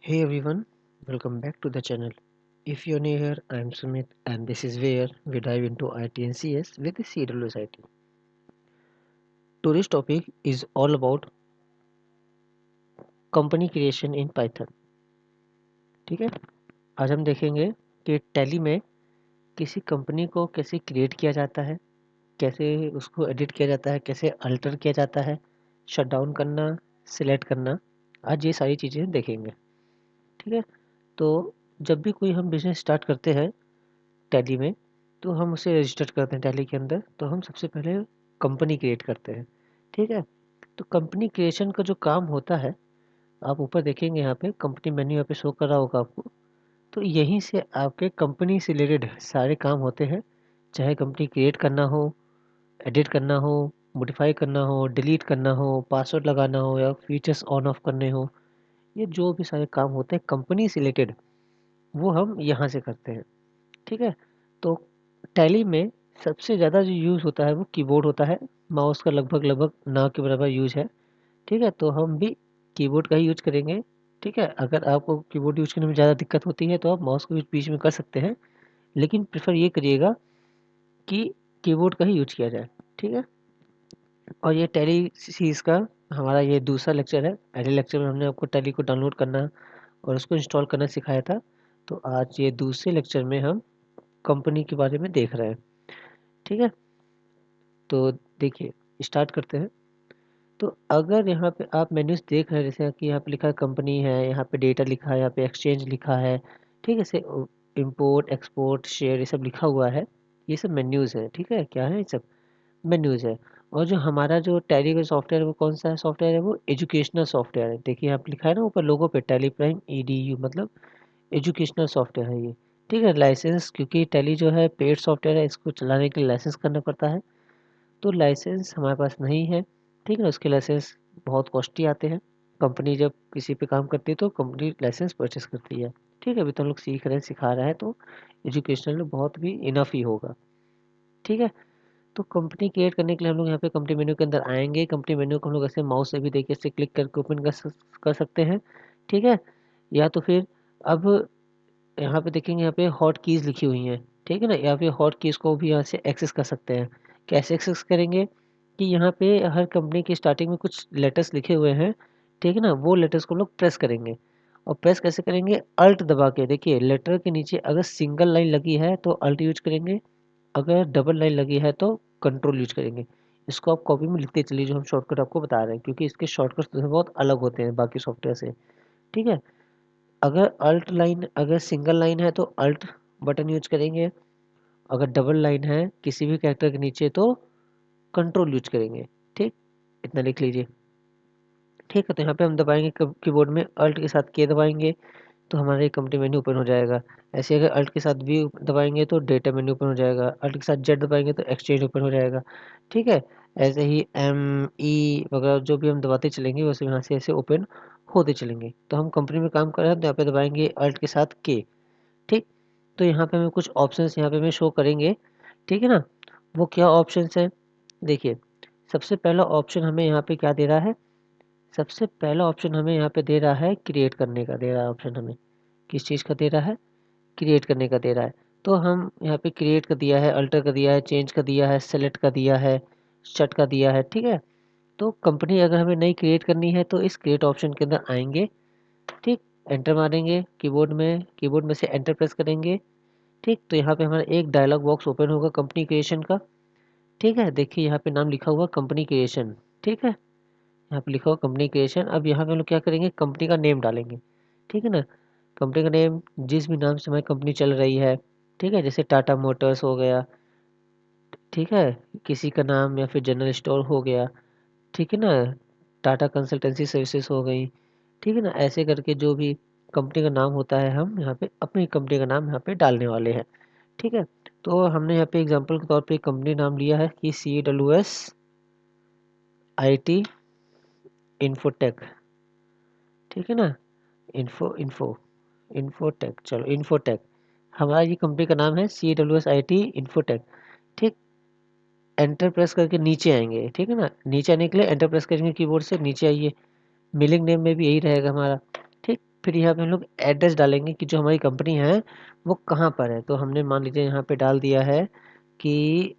Hey everyone, welcome back to the channel. If you're new here, I'm Sumit and this is where we dive into IT and CS with the CWS IT. Today's topic is all about company creation in Python. ठीक है, आज हम देखेंगे कि tally में किसी company को कैसे क्रिएट किया जाता है, कैसे उसको एडिट किया जाता है, कैसे अल्टर किया जाता है, शट डाउन करना, सिलेक्ट करना। आज ये सारी चीज़ें देखेंगे। ठीक है, तो जब भी कोई हम बिजनेस स्टार्ट करते हैं टैली में, तो हम उसे रजिस्टर करते हैं टैली के अंदर। तो हम सबसे पहले कंपनी क्रिएट करते हैं। ठीक है, तो कंपनी क्रिएशन का जो काम होता है, आप ऊपर देखेंगे यहाँ पे कंपनी मेन्यू यहाँ पे शो कर रहा होगा आपको। तो यहीं से आपके कंपनी से रिलेटेड सारे काम होते हैं। चाहे कंपनी क्रिएट करना हो, एडिट करना हो, मॉडिफाई करना हो, डिलीट करना हो, पासवर्ड लगाना हो या फीचर्स ऑन ऑफ करने हो, ये जो भी सारे काम होते हैं कंपनी से रिलेटेड, वो हम यहाँ से करते हैं। ठीक है, तो टैली में सबसे ज़्यादा जो यूज़ होता है वो कीबोर्ड होता है। माउस का लगभग लगभग ना के बराबर यूज़ है। ठीक है, तो हम भी कीबोर्ड का ही यूज़ करेंगे। ठीक है, अगर आपको कीबोर्ड यूज़ करने में ज़्यादा दिक्कत होती है तो आप माउस को भी बीच में कर सकते हैं, लेकिन प्रेफर ये करिएगा कि कीबोर्ड का ही यूज किया जाए। ठीक है, और ये टैली सीरीज़ का हमारा ये दूसरा लेक्चर है। पहले लेक्चर में हमने आपको टैली को डाउनलोड करना और उसको इंस्टॉल करना सिखाया था। तो आज ये दूसरे लेक्चर में हम कंपनी के बारे में देख रहे हैं। ठीक है, तो देखिए स्टार्ट करते हैं। तो अगर यहाँ पे आप मेन्यूज देख रहे हैं, जैसे कि यहाँ पे लिखा है कंपनी है, यहाँ पे डेटा लिखा है, यहाँ पे एक्सचेंज लिखा है। ठीक है, से इंपोर्ट एक्सपोर्ट शेयर ये सब लिखा हुआ है। ये सब मेन्यूज है। ठीक है, क्या है ये सब मेन्यूज है। और जो हमारा जो टैली का सॉफ्टवेयर है वो कौन सा सॉफ्टवेयर है, वो एजुकेशनल सॉफ्टवेयर है। देखिए यहाँ पे लिखा है ना ऊपर लोगो पे, टैली प्राइम EDU, मतलब एजुकेशनल सॉफ्टवेयर है ये। ठीक है, लाइसेंस, क्योंकि टैली जो है पेड सॉफ्टवेयर है, इसको चलाने के लिए लाइसेंस करना पड़ता है। तो लाइसेंस हमारे पास नहीं है। ठीक है, उसके लाइसेंस बहुत कॉस्टली आते हैं। कंपनी जब किसी पे काम करती है तो कंपनी लाइसेंस परचेस करती है। ठीक है, अभी तो हम लोग सीख रहे हैं, सिखा रहा है, तो एजुकेशनल में बहुत भी इनफ ही होगा। ठीक है, तो कंपनी क्रिएट करने के लिए हम लोग यहाँ पे कंपनी मेन्यू के अंदर आएंगे। कंपनी मेन्यू को हम लोग ऐसे माउस से भी देखिए ऐसे क्लिक करके ओपन कर सकते हैं। ठीक है, या तो फिर अब यहाँ पे देखेंगे, यहाँ पे हॉट कीज़ लिखी हुई हैं। ठीक है ना, या फिर हॉट कीज़ को भी यहाँ से एक्सेस कर सकते हैं। कैसे एक्सेस करेंगे कि यहाँ पे हर कंपनी की स्टार्टिंग में कुछ लेटर्स लिखे हुए हैं। ठीक है ना, वो लेटर्स को हम लोग प्रेस करेंगे। और प्रेस कैसे करेंगे, अल्ट दबा के। देखिए लेटर के नीचे अगर सिंगल लाइन लगी है तो अल्ट यूज करेंगे, अगर डबल लाइन लगी है तो कंट्रोल यूज करेंगे। इसको आप कॉपी में लिखते चलिए जो हम शॉर्टकट आपको बता रहे हैं, क्योंकि इसके शॉर्टकट बहुत अलग होते हैं बाकी सॉफ्टवेयर से। ठीक है, अगर सिंगल लाइन है तो अल्ट बटन यूज करेंगे, अगर डबल लाइन है किसी भी कैरेक्टर के नीचे तो कंट्रोल यूज करेंगे। ठीक, इतना लिख लीजिए। ठीक है, तो यहाँ पे हम दबाएंगे कीबोर्ड में अल्ट के साथ के दबाएंगे तो हमारा ये कंपनी मेन्यू ओपन हो जाएगा। ऐसे अगर अल्ट के साथ वी दबाएंगे तो डेटा मेन्यू ओपन हो जाएगा, अल्ट के साथ जेड दबाएंगे तो एक्सचेंज ओपन हो जाएगा। ठीक है, ऐसे ही ME वगैरह जो भी हम दबाते चलेंगे वैसे यहाँ से ऐसे ओपन होते चलेंगे। तो हम कंपनी में काम कर रहे हैं तो यहाँ पे दबाएंगे अल्ट के साथ के। ठीक, तो यहाँ पे हमें कुछ ऑप्शंस यहाँ पे हमें शो करेंगे। ठीक है ना, वो क्या ऑप्शंस हैं, देखिए। सबसे पहला ऑप्शन हमें यहाँ पे क्या दे रहा है, सबसे पहला ऑप्शन हमें यहाँ पे दे रहा है क्रिएट करने का, दे रहा है ऑप्शन हमें। किस चीज़ का दे रहा है, क्रिएट करने का दे रहा है। तो हम यहाँ पे क्रिएट का दिया है, अल्टर का दिया है, चेंज का दिया है, सेलेक्ट का दिया है, शट का दिया है। ठीक है, तो कंपनी अगर हमें नई क्रिएट करनी है तो इस क्रिएट ऑप्शन के अंदर आएंगे। ठीक, एंटर मारेंगे कीबोर्ड में से एंटर प्रेस करेंगे। ठीक, तो यहाँ पे हमारा एक डायलॉग बॉक्स ओपन होगा कंपनी क्रिएशन का। ठीक है, देखिए यहाँ पे नाम लिखा हुआ कंपनी क्रिएशन। ठीक है, यहाँ पे लिखा हुआ कंपनी क्रिएशन। अब यहाँ पे हम लोग क्या करेंगे, कंपनी का नेम डालेंगे। ठीक है ना, कंपनी का नेम जिस भी नाम से हमारी कंपनी चल रही है। ठीक है, जैसे टाटा मोटर्स हो गया। ठीक है, किसी का नाम, या फिर जनरल स्टोर हो गया। ठीक है ना, टाटा कंसल्टेंसी सर्विसेज हो गई। ठीक है ना, ऐसे करके जो भी कंपनी का नाम होता है हम यहाँ पे अपनी कंपनी का नाम यहाँ पे डालने वाले हैं। ठीक है, तो हमने यहाँ पे एग्जांपल के तौर पे कंपनी नाम लिया है कि CWS IT इन्फोटेक। ठीक है ना, इन्फो इन्फो इन्फोटेक, चलो इन्फोटेक हमारा ये कंपनी का नाम है, CWS IT इन्फोटेक। ठीक, एंटर प्रेस करके नीचे आएंगे। ठीक है ना, नीचे आने के लिए एंटर प्रेस करेंगे कीबोर्ड से, नीचे आइए। मेलिंग नेम में भी यही रहेगा हमारा। ठीक, फिर यहाँ पे हम लोग एड्रेस डालेंगे कि जो हमारी कंपनी है वो कहाँ पर है। तो हमने मान लीजिए यहाँ पे डाल दिया है कि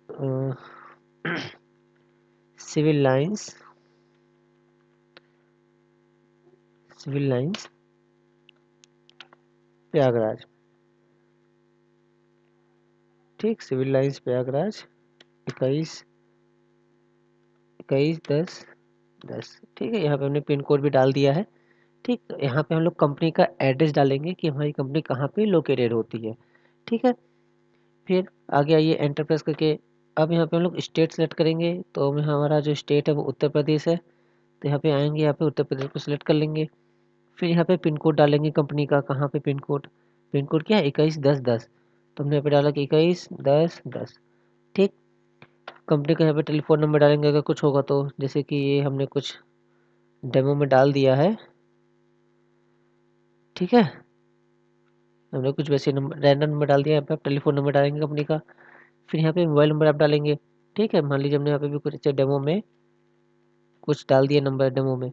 सिविल लाइंस प्रयागराज। ठीक, सिविल लाइंस प्रयागराज 21/10/10। ठीक है, यहाँ पे हमने पिन कोड भी डाल दिया है। ठीक, तो यहाँ पे हम लोग कंपनी का एड्रेस डालेंगे कि हमारी कंपनी कहाँ पे लोकेटेड होती है। ठीक है, फिर आगे आइए एंटर प्रेस करके। अब यहाँ पे हम लोग स्टेट सेलेक्ट करेंगे। तो हमारा जो स्टेट है वो उत्तर प्रदेश है। तो यहाँ पे आएंगे, यहाँ पे उत्तर प्रदेश को सिलेक्ट कर लेंगे। फिर यहाँ पे पिन कोड डालेंगे कंपनी का। कहाँ पे पिन कोड क्या है? 21/10/10। तो हमने यहाँ पे डाला कि 21/10/10। ठीक, कंपनी का यहाँ पे टेलीफोन नंबर डालेंगे अगर कुछ होगा तो, जैसे कि ये हमने कुछ डेमो में डाल दिया है। ठीक है, हमने कुछ वैसे नंबर, रैंडम नंबर डाल दिया। यहाँ पे आप टेलीफोन नंबर डालेंगे कंपनी का। फिर यहाँ पे मोबाइल नंबर आप डालेंगे। ठीक है, मान लीजिए हमने यहाँ पे भी कुछ अच्छे डेमो में कुछ डाल दिया नंबर डेमो में।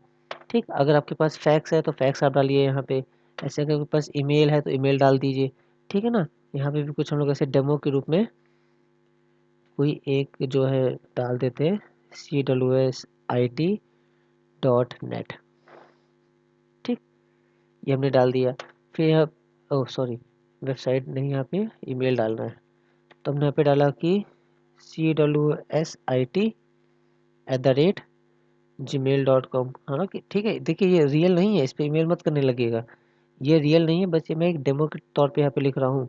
ठीक, अगर आपके पास फैक्स है तो फैक्स आप डालिए यहाँ पे। ऐसे अगर आपके पास ईमेल है तो ईमेल डाल दीजिए। ठीक है ना, यहाँ पे भी कुछ हम लोग ऐसे डेमो के रूप में कोई एक जो है डाल देते हैं, CWSIT.net। ठीक, ये हमने डाल दिया। फिर यहाँ, ओह सॉरी, वेबसाइट नहीं, यहाँ पे ईमेल डालना है। तो हमने यहाँ पे डाला कि CWSIT@gmail.com। हालांकि ठीक है, देखिए ये रियल नहीं है, इस पर ईमेल मत करने लगेगा। ये रियल नहीं है, बस ये मैं एक डेमो के तौर पे यहाँ पे लिख रहा हूँ।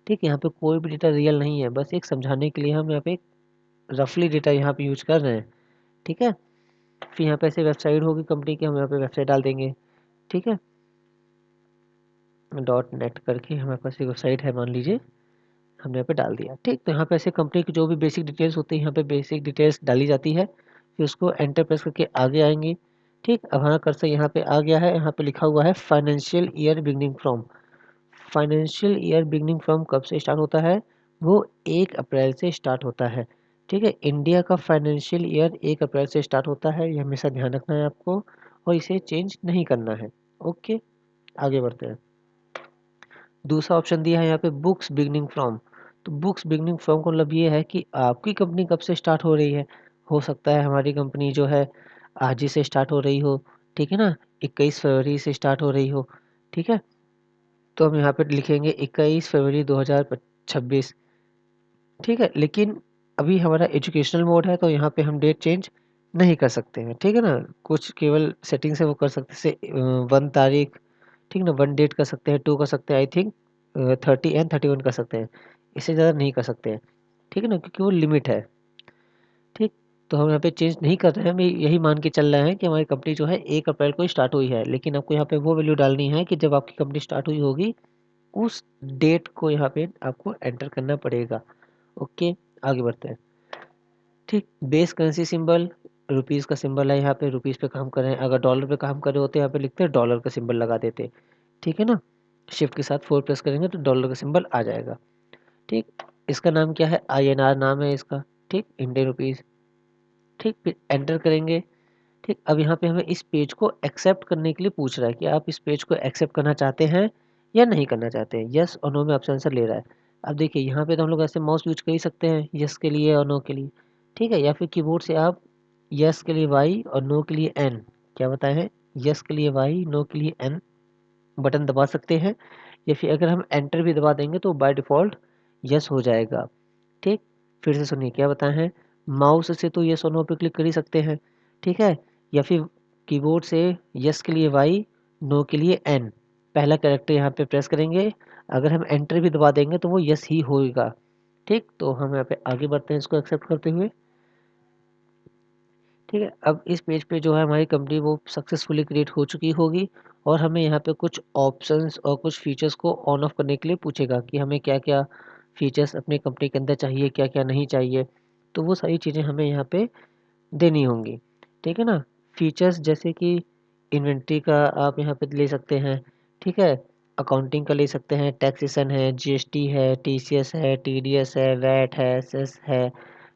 ठीक है, यहाँ पे कोई भी डेटा रियल नहीं है, बस एक समझाने के लिए हम यहाँ पे रफली डेटा यहाँ पे यूज कर रहे हैं। ठीक है, फिर यहाँ पे ऐसे वेबसाइट होगी कंपनी की, हम यहाँ पे वेबसाइट डाल देंगे। ठीक है, .net करके हमारे पास एक वेबसाइट है मान लीजिए, हमने यहाँ पे डाल दिया। ठीक, तो यहाँ पे ऐसे कंपनी की जो भी बेसिक डिटेल्स होती है यहाँ पे बेसिक डिटेल्स डाली जाती है। फिर उसको एंटर प्रेस करके आगे आएंगे। ठीक, अब हमारा कर्सर यहाँ पे आ गया है। यहाँ पे लिखा हुआ है financial year beginning from. Financial year beginning from कब से स्टार्ट होता है? वो 1 अप्रैल से स्टार्ट होता है। ठीक है, इंडिया का फाइनेंशियल ईयर 1 अप्रैल से स्टार्ट होता है, ये हमेशा ध्यान रखना है आपको, और इसे चेंज नहीं करना है। ओके, आगे बढ़ते हैं। दूसरा ऑप्शन दिया है यहाँ पे बुक्स बिगनिंग फ्रॉम। तो बुक्स बिगनिंग फ्रॉम का मतलब ये है कि आपकी कंपनी कब से स्टार्ट हो रही है। हो सकता है हमारी कंपनी जो है आज ही से स्टार्ट हो रही हो। ठीक है ना, 21 फरवरी से स्टार्ट हो रही हो। ठीक है, तो हम यहाँ पे लिखेंगे 21 फरवरी 2026। ठीक है, लेकिन अभी हमारा एजुकेशनल मोड है तो यहाँ पे हम डेट चेंज नहीं कर सकते हैं। ठीक है ना, कुछ केवल सेटिंग से वो कर सकते हैं, जैसे 1 तारीख। ठीक ना, 1 डेट कर सकते हैं, 2 कर सकते हैं, आई थिंक 30 और 31 कर सकते हैं। इससे ज़्यादा नहीं कर सकते हैं। ठीक है ना, क्योंकि वो लिमिट है। ठीक, तो हम यहाँ पे चेंज नहीं कर रहे हैं, हम यही मान के चल रहे हैं कि हमारी कंपनी जो है 1 अप्रैल को स्टार्ट हुई है। लेकिन आपको यहाँ पे वो वैल्यू डालनी है कि जब आपकी कंपनी स्टार्ट हुई होगी उस डेट को यहाँ पे आपको एंटर करना पड़ेगा। ओके, आगे बढ़ते हैं। ठीक, बेस करेंसी सिंबल रुपीज़ का सिंबल है। यहाँ पे रुपीज़ पे काम कर रहे हैं, अगर डॉलर पे काम कर रहे होते यहाँ पे लिखते हैं डॉलर का सिंबल लगा देते। ठीक है ना, शिफ्ट के साथ 4 प्रेस करेंगे तो डॉलर का सिंबल आ जाएगा। ठीक, इसका नाम क्या है? INR नाम है इसका। ठीक, इंडियन रुपीज़। ठीक, फिर एंटर करेंगे। ठीक, अब यहाँ पे हमें इस पेज को एक्सेप्ट करने के लिए पूछ रहा है कि आप इस पेज को एक्सेप्ट करना चाहते हैं या नहीं करना चाहते हैं। यस और नो में ऑप्शन आंसर ले रहा है। अब देखिए यहाँ पे तो हम लोग ऐसे माउस यूज कर ही सकते हैं यस के लिए और नो के लिए। ठीक है, या फिर कीबोर्ड से आप यस के लिए वाई और नो के लिए एन, क्या बताए हैं, यस के लिए वाई, नो के लिए एन बटन दबा सकते हैं। या फिर अगर हम एंटर भी दबा देंगे तो बाय डिफ़ॉल्ट यस हो जाएगा। ठीक, फिर से सुनिए क्या बताए हैं, माउस से तो यस और नो पे क्लिक कर ही सकते हैं। ठीक है, या फिर कीबोर्ड से यस के लिए वाई, नो के लिए एन, पहला कैरेक्टर यहाँ पे प्रेस करेंगे। अगर हम एंटर भी दबा देंगे तो वो यस ही होगा। ठीक, तो हम यहाँ पे आगे बढ़ते हैं इसको एक्सेप्ट करते हुए। ठीक है, अब इस पेज पे जो है हमारी कंपनी वो सक्सेसफुली क्रिएट हो चुकी होगी, और हमें यहाँ पे कुछ ऑप्शंस और कुछ फीचर्स को ऑन ऑफ करने के लिए पूछेगा कि हमें क्या क्या फीचर्स अपनी कंपनी के अंदर चाहिए, क्या क्या नहीं चाहिए। तो वो सारी चीज़ें हमें यहाँ पे देनी होंगी। ठीक है ना, फीचर्स जैसे कि इन्वेंट्री का आप यहाँ पे ले सकते हैं। ठीक है, अकाउंटिंग का ले सकते हैं, टैक्सेशन है, GST है, TCS है, TDS है, वैट है, सेस है।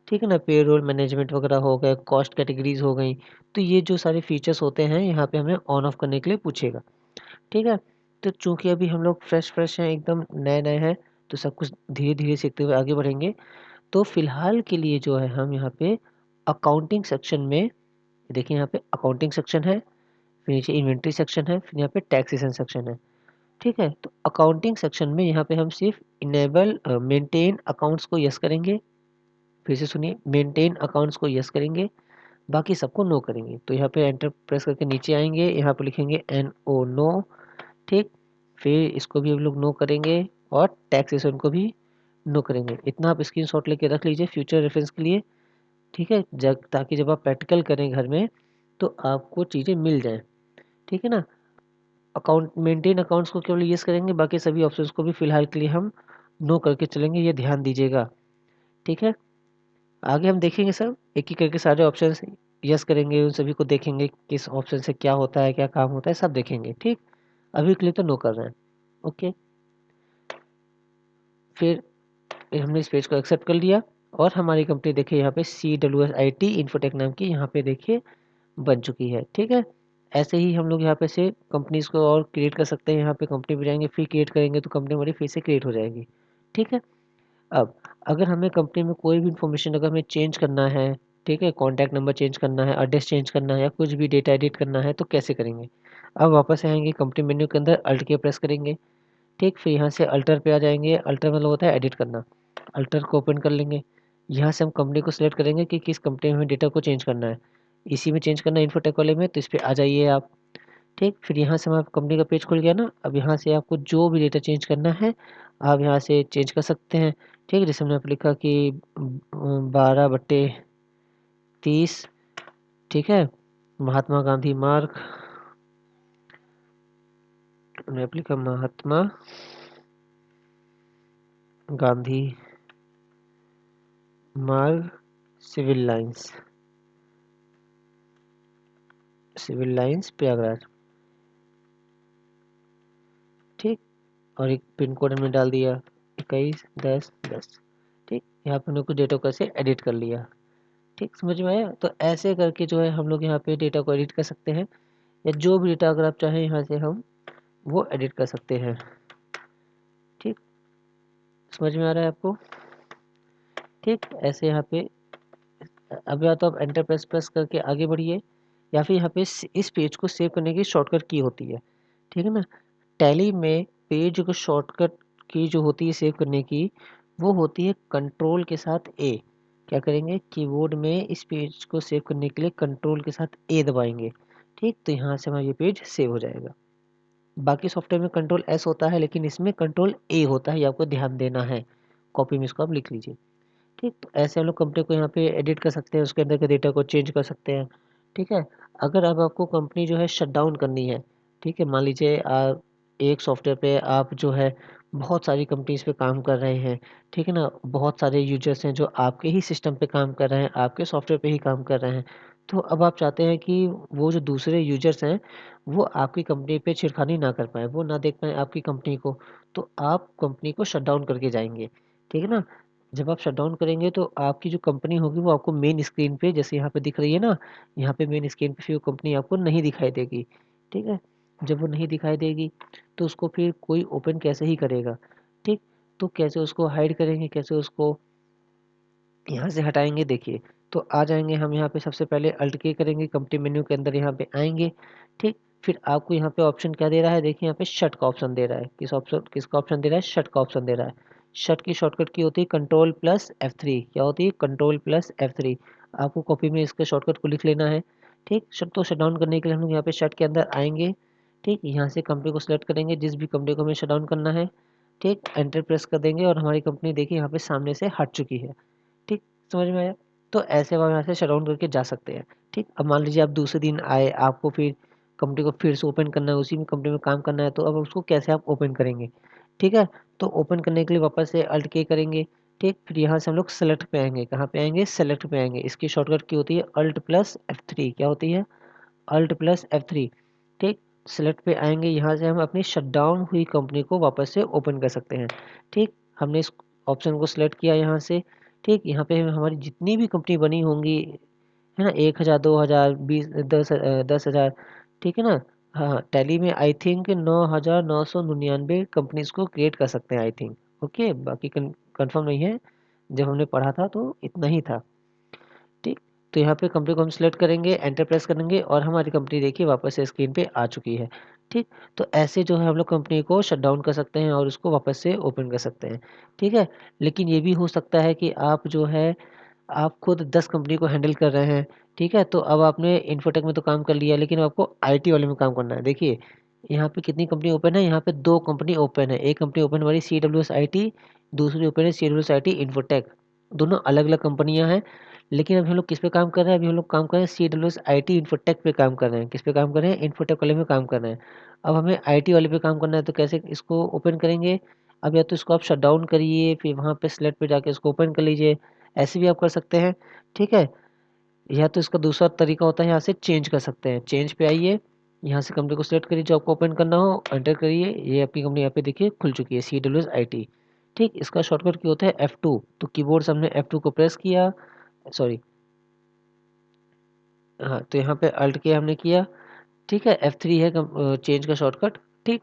ठीक है ना, पेरोल मैनेजमेंट वगैरह हो गए, कॉस्ट कैटेगरीज हो गई। तो ये जो सारे फीचर्स होते हैं यहाँ पे हमें ऑन ऑफ करने के लिए पूछेगा। ठीक है, तो चूँकि अभी हम लोग फ्रेश हैं, एकदम नए-नए हैं, तो सब कुछ धीरे-धीरे सीखते हुए आगे बढ़ेंगे। तो फ़िलहाल के लिए जो है हम यहाँ पे अकाउंटिंग सेक्शन में, देखिए यहाँ पे अकाउंटिंग सेक्शन है, फिर नीचे इन्वेंटरी सेक्शन है, फिर यहाँ पे टैक्सेशन सेक्शन है। ठीक है? तो अकाउंटिंग सेक्शन में यहाँ पे हम सिर्फ़ इनेबल मेंटेन अकाउंट्स को येस करेंगे। फिर से सुनिए, मेंटेन अकाउंट्स को येस करेंगे, बाकी सबको नो करेंगे। तो यहाँ पे एंटर प्रेस करके नीचे आएँगे, यहाँ पे लिखेंगे NO नो, ठीक? फिर इसको भी हम लोग नो करेंगे और टैक्सेशन को भी नो करेंगे। इतना आप स्क्रीनशॉट लेके रख लीजिए फ्यूचर रेफरेंस के लिए, ठीक है? ताकि जब आप प्रैक्टिकल करें घर में, तो आपको चीज़ें मिल जाएँ, ठीक है ना? मेंटेन अकाउंट्स को केवल येस करेंगे, बाकी सभी ऑप्शंस को भी फ़िलहाल के लिए हम नो करके चलेंगे, ये ध्यान दीजिएगा, ठीक है? आगे हम देखेंगे सब, एक-एक करके सारे ऑप्शंस यस करेंगे, उन सभी को देखेंगे, किस ऑप्शन से क्या होता है, क्या काम होता है, सब देखेंगे, ठीक? अभी के लिए तो नो कर रहे हैं, ओके। फिर हमने इस पेज को एक्सेप्ट कर लिया और हमारी कंपनी देखिए यहाँ पे CWSIT इन्फोटेक नाम की यहाँ पे देखिए बन चुकी है, ठीक है? ऐसे ही हम लोग यहाँ पे से कंपनीज़ को और क्रिएट कर सकते हैं, यहाँ पे कंपनी पे जाएँगे, फिर क्रिएट करेंगे तो कंपनी हमारी फिर से क्रिएट हो जाएगी, ठीक है? अब अगर हमें कंपनी में कोई भी इन्फॉर्मेशन अगर हमें चेंज करना है, ठीक है? कॉन्टैक्ट नंबर चेंज करना है, एड्रेस चेंज करना है या कुछ भी डेटा एडिट करना है तो कैसे करेंगे? अब वापस आएँगे कंपनी मेन्यू के अंदर, अल्ट की प्रेस करेंगे, ठीक? फिर यहाँ से अल्टर पे आ जाएँगे, अल्टर मतलब होता है एडिट करना। अल्टर को ओपन कर लेंगे, यहाँ से हम कंपनी को सिलेक्ट करेंगे कि किस कंपनी में हमें डेटा को चेंज करना है। इसी में चेंज करना है इन्फोटेक वाले में, तो इस पे आ जाइए आप, ठीक? फिर यहाँ से हमारा कंपनी का पेज खुल गया ना, अब यहाँ से आपको जो भी डेटा चेंज करना है, आप यहाँ से चेंज कर सकते हैं, ठीक है? जैसे हमने यहाँ पे लिखा कि 12/30, ठीक है? महात्मा गांधी मार्ग, हमने यहाँ पे लिखा महात्मा गांधी मार्ग, सिविल लाइन्स, प्रयागराज, ठीक? और एक पिन कोड हमने डाल दिया 211010, ठीक? यहाँ पे हमने कुछ डेटा को ऐसे एडिट कर लिया, ठीक? समझ में आया? तो ऐसे करके जो है हम लोग यहाँ पे डेटा को एडिट कर सकते हैं, या जो भी डेटा अगर आप चाहें यहाँ से हम वो एडिट कर सकते हैं, ठीक? समझ में आ रहा है आपको? ठीक? ऐसे यहाँ पे अब या तो आप एंटर प्रेस करके आगे बढ़िए, या फिर यहाँ पे इस पेज को सेव करने की शॉर्टकट की होती है, ठीक है ना? टैली में पेज को शॉर्टकट की जो होती है सेव करने की, वो होती है कंट्रोल के साथ ए। क्या करेंगे, कीबोर्ड में इस पेज को सेव करने के लिए कंट्रोल के साथ ए दबाएंगे, ठीक? तो यहाँ से हमारा ये पेज सेव हो जाएगा। बाकी सॉफ्टवेयर में कंट्रोल एस होता है, लेकिन इसमें कंट्रोल ए होता है, ये आपको ध्यान देना है। कॉपी में इसको आप लिख लीजिए, ठीक? तो ऐसे हम लोग कंपनी को यहाँ पे एडिट कर सकते हैं, उसके अंदर के डेटा को चेंज कर सकते हैं, ठीक है? अगर अब आपको कंपनी जो है शट डाउन करनी है, ठीक है? मान लीजिए एक सॉफ्टवेयर पे आप जो है बहुत सारी कंपनीज़ पे काम कर रहे हैं, ठीक है ना? बहुत सारे यूज़र्स हैं जो आपके ही सिस्टम पे काम कर रहे हैं, आपके सॉफ्टवेयर पे ही काम कर रहे हैं। तो अब आप चाहते हैं कि वो जो दूसरे यूज़र्स हैं, वो आपकी कंपनी पे छेड़खानी ना कर पाएँ, वो ना देख पाएँ आपकी कंपनी को, तो आप कंपनी को शट डाउन करके जाएँगे, ठीक है ना? जब आप शट डाउन करेंगे तो आपकी जो कंपनी होगी वो आपको मेन स्क्रीन पे, जैसे यहाँ पे दिख रही है ना, यहाँ पे मेन स्क्रीन पे फिर वो कंपनी आपको नहीं दिखाई देगी, ठीक है? जब वो नहीं दिखाई देगी तो उसको फिर कोई ओपन कैसे ही करेगा, ठीक? तो कैसे उसको हाइड करेंगे, कैसे उसको यहाँ से हटाएँगे, देखिए। तो आ जाएँगे हम यहाँ पे, सबसे पहले अल्ट की करेंगे, कंपनी मेन्यू के अंदर यहाँ पे आएँगे, ठीक? फिर आपको यहाँ पे ऑप्शन क्या दे रहा है, देखिए यहाँ पे शट का ऑप्शन दे रहा है। किसका ऑप्शन दे रहा है? शट का ऑप्शन दे रहा है। शट की शॉर्टकट की होती है कंट्रोल प्लस F3। क्या होती है? Control plus F3। आपको कॉपी में इसके शॉर्टकट को लिख लेना है, ठीक? तो शट डाउन करने के लिए हम लोग यहाँ पे शट के अंदर आएँगे, ठीक? यहाँ से कंपनी को सिलेक्ट करेंगे, जिस भी कंपनी को हमें शट डाउन करना है, ठीक? एंटर प्रेस कर देंगे और हमारी कंपनी देखिए यहाँ पे सामने से हट चुकी है, ठीक? समझ में आया? तो ऐसे आप यहाँ से शट डाउन करके जा सकते हैं, ठीक? अब मान लीजिए आप दूसरे दिन आए, आपको फिर कंपनी को फिर से ओपन करना है, उसी में कंपनी में काम करना है, तो अब उसको कैसे आप ओपन करेंगे, ठीक है? तो ओपन करने के लिए वापस से अल्ट की करेंगे, ठीक? फिर यहाँ से हम लोग सेलेक्ट पे आएँगे, कहाँ पे आएँगे? सेलेक्ट पे आएँगे। इसकी शॉर्टकट की होती है अल्ट प्लस F3। क्या होती है? अल्ट प्लस F3, ठीक? सेलेक्ट पे आएँगे, यहाँ से हम अपनी शट डाउन हुई कंपनी को वापस से ओपन कर सकते हैं, ठीक? हमने इस ऑप्शन को सिलेक्ट किया यहाँ से, ठीक? यहाँ पे हमारी जितनी भी कंपनी बनी होंगी, है ना? 1000, 2000, 10,000, ठीक है ना? हाँ, टैली में आई थिंक 9,999 कंपनीज को क्रिएट कर सकते हैं आई थिंक। ओके, बाकी कंफर्म नहीं है, जब हमने पढ़ा था तो इतना ही था। ठीक, तो यहाँ पे कंपनी को हम सिलेक्ट करेंगे, एंटर प्रेस करेंगे और हमारी कंपनी देखिए वापस से स्क्रीन पे आ चुकी है। ठीक, तो ऐसे जो है हम लोग कंपनी को शट डाउन कर सकते हैं और उसको वापस से ओपन कर सकते हैं। ठीक है, लेकिन ये भी हो सकता है कि आप जो है आप खुद 10 कंपनी को हैंडल कर रहे हैं, ठीक है? तो अब आपने इन्फोटेक में तो काम कर लिया, लेकिन आपको आईटी वाले में काम करना है। देखिए, यहाँ पे कितनी कंपनी ओपन है? यहाँ पे 2 कंपनी ओपन है। एक कंपनी ओपन हमारी सीडब्ल्यूएस आईटी, दूसरी ओपन है सीडब्ल्यूएस आईटी इन्फोटेक। दोनों अलग-अलग कंपनियाँ हैं, लेकिन अभी हम लोग किस पे काम कर रहे हैं? अभी हम लोग काम कर रहे हैं सीडब्ल्यूएस आईटी इन्फोटेक पे काम कर रहे हैं। किस पे काम कर रहे हैं? इन्फोटेक वाले में काम कर रहे हैं। अब हमें आईटी वाले पे काम करना है, तो कैसे इसको ओपन करेंगे? अब या तो इसको आप शट डाउन करिए, फिर वहाँ पे सेलेक्ट पे जाके इसको ओपन कर लीजिए। ऐसे भी आप कर सकते हैं, ठीक है? या तो इसका दूसरा तरीका होता है, यहाँ से चेंज कर सकते हैं। चेंज पे आइए, यहाँ से कंपनी को सिलेक्ट करिए जो आपको ओपन करना हो, एंटर करिए। ये आपकी कंपनी यहाँ पे देखिए खुल चुकी है, सीडब्ल्यूएस आईटी। ठीक, इसका शॉर्टकट की होता है F2। तो कीबोर्ड से हमने F2 को प्रेस किया, सॉरी, हाँ, तो यहाँ पे अल्ट के हमने किया, ठीक है? F3 है चेंज का शॉर्टकट। ठीक,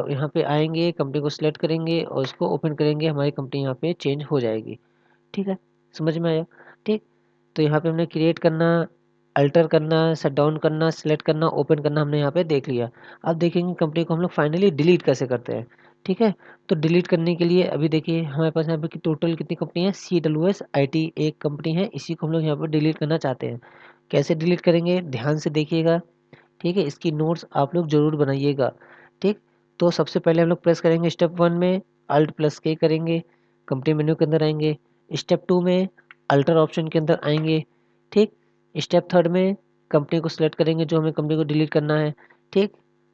यहाँ पे आएंगे, कंपनी को सिलेक्ट करेंगे और इसको ओपन करेंगे, हमारी कंपनी यहाँ पे चेंज हो जाएगी। ठीक है, समझ में आया? ठीक, तो यहाँ पे हमने क्रिएट करना, अल्टर करना, शट डाउन करना, सेलेक्ट करना, ओपन करना हमने यहाँ पे देख लिया। अब देखेंगे कंपनी को हम लोग फाइनली डिलीट कैसे करते हैं। ठीक है, तो डिलीट करने के लिए अभी देखिए हमारे पास यहाँ पे टोटल कितनी कंपनी है? CWS IT एक कंपनी है, इसी को हम लोग यहाँ पर डिलीट करना चाहते हैं। कैसे डिलीट करेंगे? ध्यान से देखिएगा। ठीक है, इसकी नोट्स आप लोग ज़रूर बनाइएगा। ठीक, तो सबसे पहले हम लोग प्रेस करेंगे स्टेप 1 में अल्ट प्लस के करेंगे, कंपनी मेन्यू के अंदर आएंगे। स्टेप 2 में अल्टर ऑप्शन के अंदर आएंगे। ठीक, स्टेप 3 में कंपनी को सिलेक्ट करेंगे जो हमें कंपनी को डिलीट करना है। ठीक,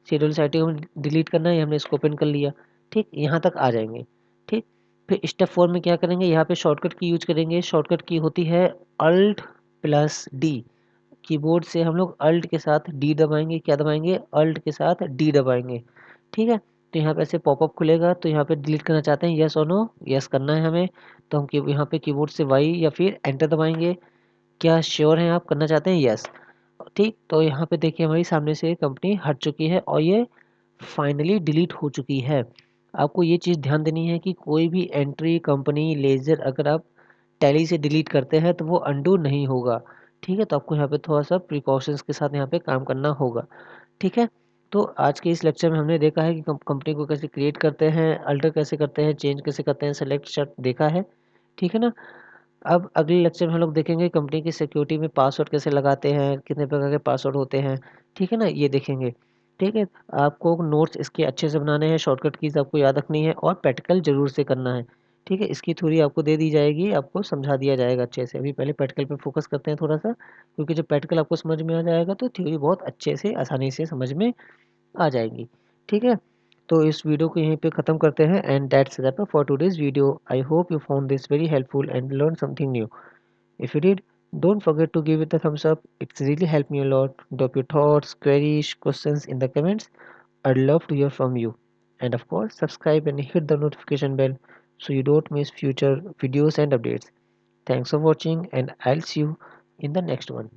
शेड्यूल साइट को डिलीट करना है, हमने इसको ओपन कर लिया। ठीक, यहाँ तक आ जाएंगे। ठीक, फिर स्टेप 4 में क्या करेंगे? यहाँ पे शॉर्टकट की यूज करेंगे। शॉर्टकट की होती है अल्ट प्लस डी। कीबोर्ड से हम लोग अल्ट के साथ डी दबाएंगे। क्या दबाएंगे? अल्ट के साथ डी दबाएंगे। ठीक है, तो यहाँ पे ऐसे पॉपअप खुलेगा, तो यहाँ पे डिलीट करना चाहते हैं, यस और नो? यस करना है हमें, तो हम यहाँ पे कीबोर्ड से वाई या फिर एंटर दबाएंगे। क्या श्योर हैं आप? करना चाहते हैं? यस। ठीक, तो यहाँ पे देखिए हमारी सामने से कंपनी हट चुकी है और ये फाइनली डिलीट हो चुकी है। आपको ये चीज़ ध्यान देनी है कि कोई भी एंट्री, कंपनी, लेज़र अगर आप टैली से डिलीट करते हैं तो वो अंडू नहीं होगा। ठीक है, तो आपको यहाँ पे थोड़ा-सा प्रिकॉशंस के साथ यहाँ पे काम करना होगा। ठीक है, तो आज के इस लेक्चर में हमने देखा है कि कंपनी को कैसे क्रिएट करते हैं, अल्टर कैसे करते हैं, चेंज कैसे करते हैं, सेलेक्ट शट देखा है। ठीक है ना? अब अगले लेक्चर में हम लोग देखेंगे कंपनी की सिक्योरिटी में पासवर्ड कैसे लगाते हैं, कितने प्रकार के पासवर्ड होते हैं, ठीक है ना? ये देखेंगे। ठीक है? आपको नोट्स इसके अच्छे से बनाने हैं, शॉर्टकट कीज़ आपको याद रखनी है और प्रैक्टिकल ज़रूर से करना है। ठीक है? इसकी थ्योरी आपको दे दी जाएगी, आपको समझा दिया जाएगा अच्छे से। अभी पहले प्रैक्टिकल पे फोकस करते हैं थोड़ा-सा, क्योंकि जब प्रैक्टिकल आपको समझ में आ जाएगा तो थ्योरी बहुत अच्छे से, आसानी से समझ में आ जाएगी। ठीक है? तो इस वीडियो को यहीं पे ख़त्म करते हैं and that's wrap up for today's video. I hope you found this very helpful and learn something new. If you did, don't forget to give it a thumbs up. It's really helped me a lot. Drop your thoughts, queries, questions in the comments. I'd love to hear from you. And of course, subscribe and hit the notification bell so you don't miss future videos and updates. Thanks for watching and I'll see you in the next one.